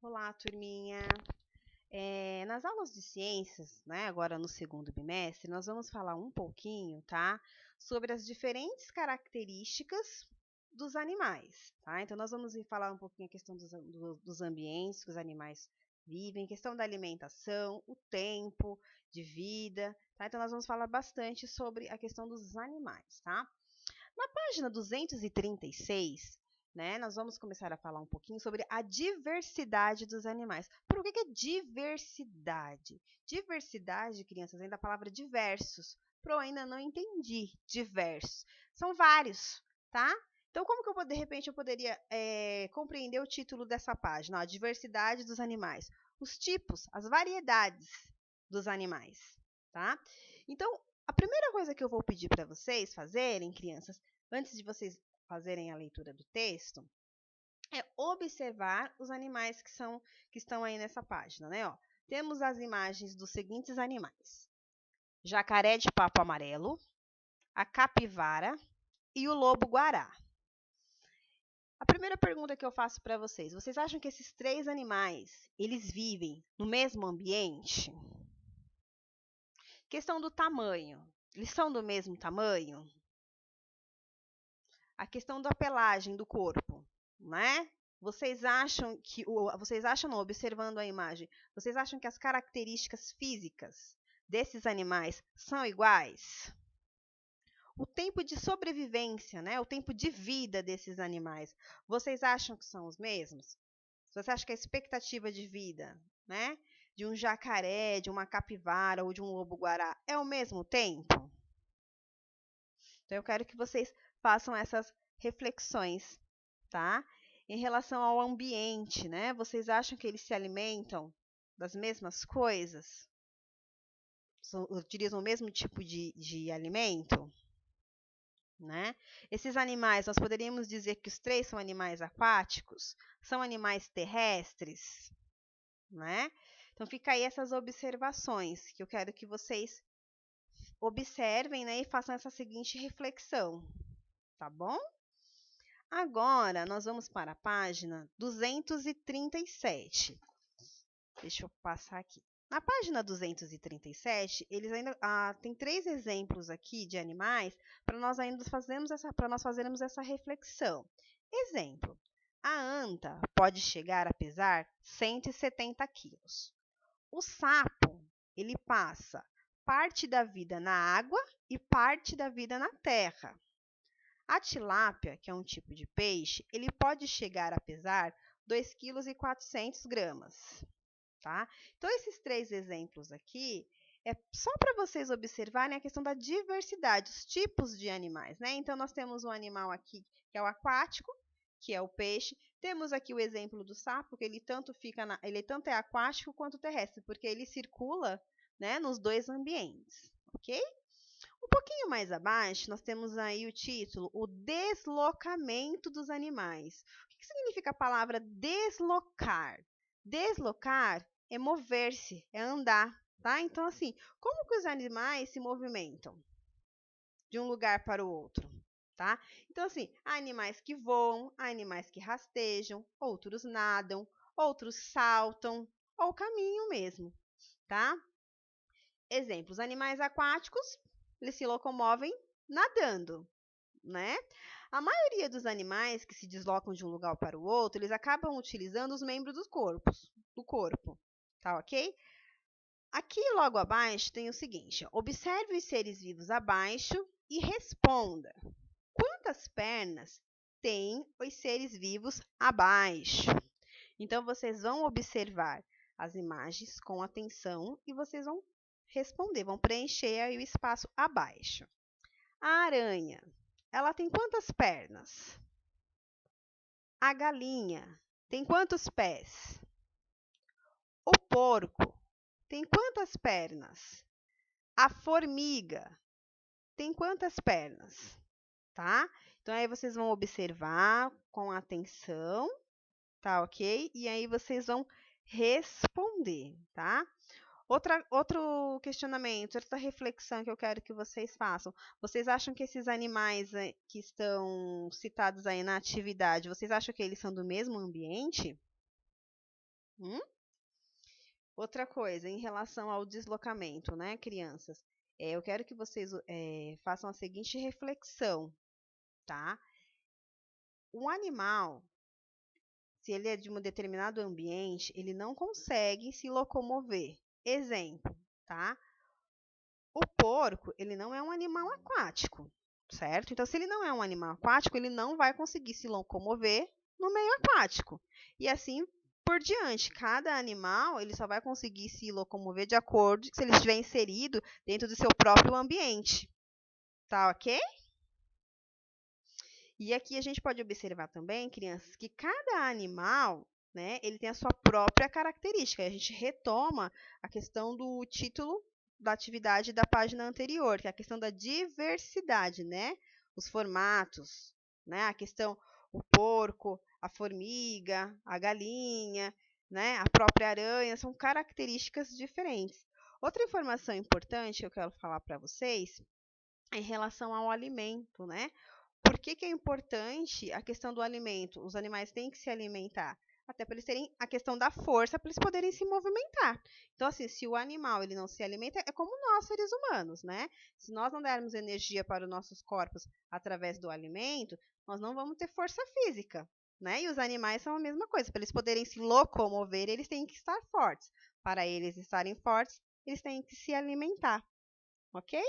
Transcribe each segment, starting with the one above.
Olá, turminha! Nas aulas de ciências, né, agora no segundo bimestre, nós vamos falar um pouquinho, tá, sobre as diferentes características dos animais, tá? Então, nós vamos falar um pouquinho a questão dos ambientes que os animais vivem, questão da alimentação, o tempo de vida, tá? Então, nós vamos falar bastante sobre a questão dos animais, tá? Na página 236, né, nós vamos começar a falar um pouquinho sobre a diversidade dos animais. Por que é diversidade? Diversidade, crianças, vem da palavra diversos. Pro, ainda não entendi. Diversos. São vários, tá? Então, como que de repente, eu poderia compreender o título dessa página? Ó, a diversidade dos animais. Os tipos, as variedades dos animais, tá? Então, a primeira coisa que eu vou pedir para vocês fazerem, crianças, antes de vocês fazerem a leitura do texto, é observar os animais que estão aí nessa página, né? Ó, temos as imagens dos seguintes animais: jacaré de papo amarelo, a capivara e o lobo-guará. A primeira pergunta que eu faço para vocês acham que esses três animais, eles vivem no mesmo ambiente? Questão do tamanho. Eles são do mesmo tamanho? A questão da pelagem do corpo, né? Vocês acham não, observando a imagem, vocês acham que as características físicas desses animais são iguais? O tempo de sobrevivência, né? O tempo de vida desses animais, vocês acham que são os mesmos? Você acha que a expectativa de vida, né, de um jacaré, de uma capivara ou de um lobo-guará é o mesmo tempo? Então, eu quero que vocês façam essas reflexões, tá? Em relação ao ambiente, né? Vocês acham que eles se alimentam das mesmas coisas? Utilizam o mesmo tipo de alimento? Né? Esses animais, nós poderíamos dizer que os três são animais aquáticos? São animais terrestres? Né? Então, fica aí essas observações que eu quero que vocês observem, né, e façam essa seguinte reflexão, tá bom? Agora, nós vamos para a página 237. Deixa eu passar aqui. Na página 237, eles ainda tem três exemplos aqui de animais para nós fazermos essa reflexão. Exemplo: a anta pode chegar a pesar 170 quilos. O sapo, ele passa parte da vida na água e parte da vida na terra. A tilápia, que é um tipo de peixe, ele pode chegar a pesar 2,4 kg, tá? Então, esses três exemplos aqui é só para vocês observarem a questão da diversidade, os tipos de animais, né? Então, nós temos um animal aqui que é o aquático, que é o peixe. Temos aqui o exemplo do sapo, que ele tanto é aquático quanto terrestre, porque ele circula, né, nos dois ambientes, ok? Um pouquinho mais abaixo, nós temos aí o título, o deslocamento dos animais. O que significa a palavra deslocar? Deslocar é mover-se, é andar, tá? Então, assim, como que os animais se movimentam de um lugar para o outro, tá? Então, assim, há animais que voam, há animais que rastejam, outros nadam, outros saltam ou caminham mesmo, tá? Exemplos: animais aquáticos, eles se locomovem nadando, né? A maioria dos animais que se deslocam de um lugar para o outro, eles acabam utilizando os membros do corpo, tá ok? Aqui logo abaixo tem o seguinte: observe os seres vivos abaixo e responda. Quantas pernas têm os seres vivos abaixo? Então, vocês vão observar as imagens com atenção e vocês vão responder, vão preencher aí o espaço abaixo. A aranha, ela tem quantas pernas? A galinha tem quantos pés? O porco tem quantas pernas? A formiga tem quantas pernas? Tá? Então, aí vocês vão observar com atenção, tá ok? E aí vocês vão responder, tá? Outro questionamento, outra reflexão que eu quero que vocês façam. Vocês acham que esses animais que estão citados aí na atividade, vocês acham que eles são do mesmo ambiente? Hum? Outra coisa, em relação ao deslocamento, né, crianças? Eu quero que vocês façam a seguinte reflexão, tá? Um animal, se ele é de um determinado ambiente, ele não consegue se locomover. Exemplo, tá? O porco, ele não é um animal aquático, certo? Então, se ele não é um animal aquático, ele não vai conseguir se locomover no meio aquático. E assim por diante, cada animal, ele só vai conseguir se locomover de acordo se ele estiver inserido dentro do seu próprio ambiente. Tá ok? E aqui a gente pode observar também, crianças, que cada animal, né, ele tem a sua própria característica. A gente retoma a questão do título da atividade da página anterior, que é a questão da diversidade, né? Os formatos, né? A questão, o porco, a formiga, a galinha, né? A própria aranha, são características diferentes. Outra informação importante que eu quero falar para vocês é em relação ao alimento, né? Por que que é importante a questão do alimento? Os animais têm que se alimentar, até para eles terem a questão da força, para eles poderem se movimentar. Então, assim, se o animal ele não se alimenta, é como nós, seres humanos, né? Se nós não dermos energia para os nossos corpos através do alimento, nós não vamos ter força física, né? E os animais são a mesma coisa. Para eles poderem se locomover, eles têm que estar fortes. Para eles estarem fortes, eles têm que se alimentar, ok?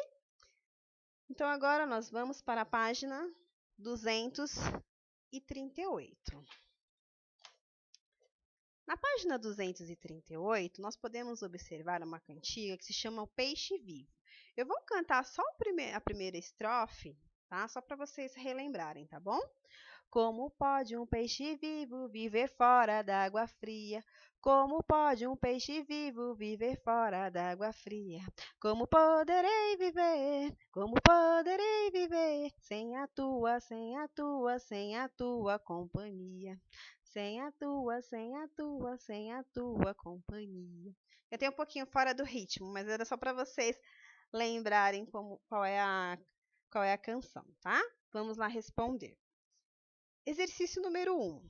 Então, agora nós vamos para a página 238. Na página 238, nós podemos observar uma cantiga que se chama O Peixe Vivo. Eu vou cantar só a primeira estrofe, tá? Só para vocês relembrarem, tá bom? Como pode um peixe vivo viver fora d'água fria? Como pode um peixe vivo viver fora d'água fria? Como poderei viver? Como poderei viver sem a tua companhia? Sem a tua companhia. Eu tenho um pouquinho fora do ritmo, mas era só para vocês lembrarem qual é a canção, tá? Vamos lá responder. Exercício número 1.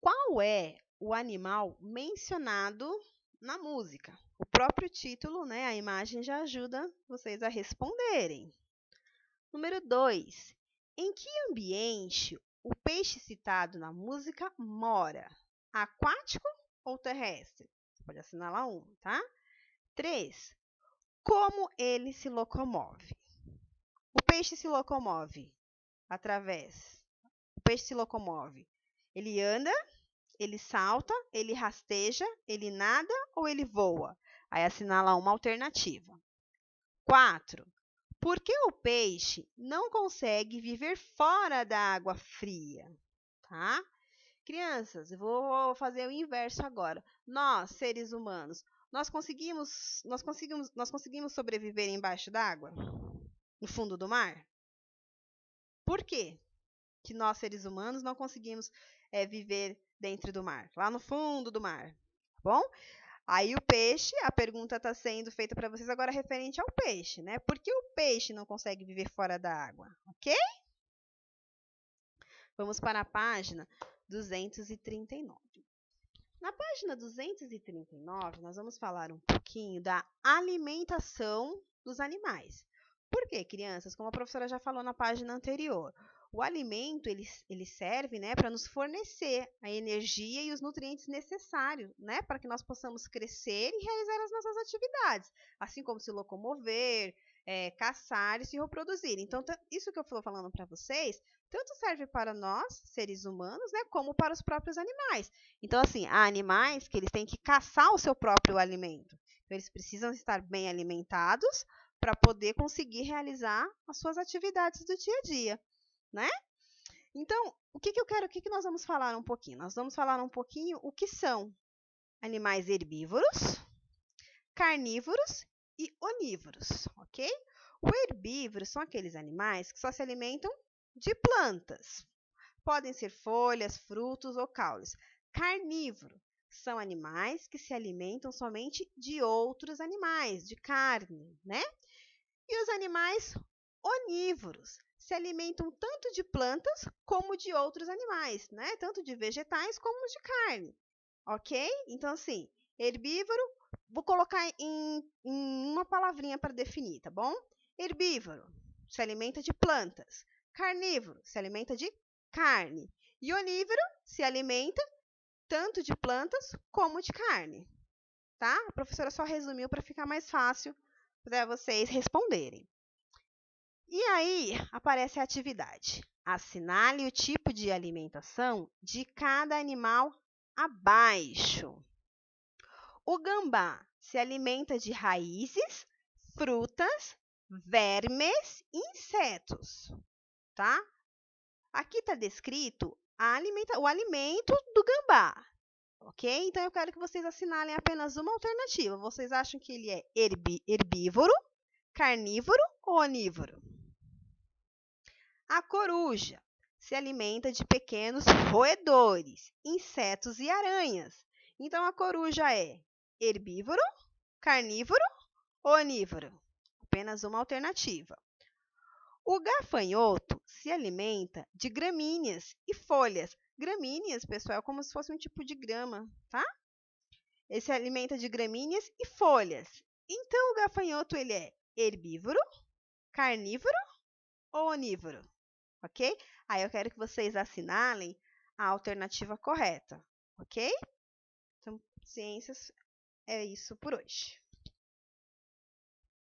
Qual é o animal mencionado na música? O próprio título, né, a imagem já ajuda vocês a responderem. Número 2. Em que ambiente o peixe citado na música mora? Aquático ou terrestre? Você pode assinalar um, tá? 3. Como ele se locomove? O peixe se locomove através. O peixe se locomove. Ele anda, ele salta, ele rasteja, ele nada ou ele voa? Aí assinala uma alternativa. 4. Por que o peixe não consegue viver fora da água fria? Tá? Crianças, eu vou fazer o inverso agora. Nós, seres humanos, nós conseguimos sobreviver embaixo d'água? No fundo do mar? Por quê que nós, seres humanos, não conseguimos viver dentro do mar? Lá no fundo do mar, tá bom? Aí o peixe, a pergunta está sendo feita para vocês agora referente ao peixe, né? Por que o peixe não consegue viver fora da água? Ok? Vamos para a página 239. Na página 239, nós vamos falar um pouquinho da alimentação dos animais. Por quê, crianças? Como a professora já falou na página anterior, o alimento ele serve, né, para nos fornecer a energia e os nutrientes necessários, né, para que nós possamos crescer e realizar as nossas atividades, assim como se locomover, caçar e se reproduzir. Então, isso que eu estou falando para vocês, tanto serve para nós, seres humanos, né, como para os próprios animais. Então, assim, há animais que eles têm que caçar o seu próprio alimento. Então, eles precisam estar bem alimentados para poder conseguir realizar as suas atividades do dia a dia, né? Então, o que que nós vamos falar um pouquinho? Nós vamos falar um pouquinho o que são animais herbívoros, carnívoros e onívoros, ok? O herbívoro são aqueles animais que só se alimentam de plantas. Podem ser folhas, frutos ou caules. Carnívoro são animais que se alimentam somente de outros animais, de carne, né? E os animais onívoros se alimentam tanto de plantas como de outros animais, né? Tanto de vegetais como de carne. ok? Então, assim, herbívoro, vou colocar em uma palavrinha para definir, tá bom? Herbívoro, se alimenta de plantas. Carnívoro, se alimenta de carne. E onívoro, se alimenta tanto de plantas como de carne, tá? A professora só resumiu para ficar mais fácil para vocês responderem. E aí aparece a atividade. Assinale o tipo de alimentação de cada animal abaixo. O gambá se alimenta de raízes, frutas, vermes e insetos, tá? Aqui está descrito o alimento do gambá, ok? Então eu quero que vocês assinalem apenas uma alternativa. Vocês acham que ele é herbívoro, carnívoro ou onívoro? A coruja se alimenta de pequenos roedores, insetos e aranhas. Então, a coruja é herbívoro, carnívoro ou onívoro? Apenas uma alternativa. O gafanhoto se alimenta de gramíneas e folhas. Gramíneas, pessoal, é como se fosse um tipo de grama, tá? Ele se alimenta de gramíneas e folhas. Então, o gafanhoto ele é herbívoro, carnívoro ou onívoro? Ok? Aí eu quero que vocês assinalem a alternativa correta, ok? Então, ciências é isso por hoje.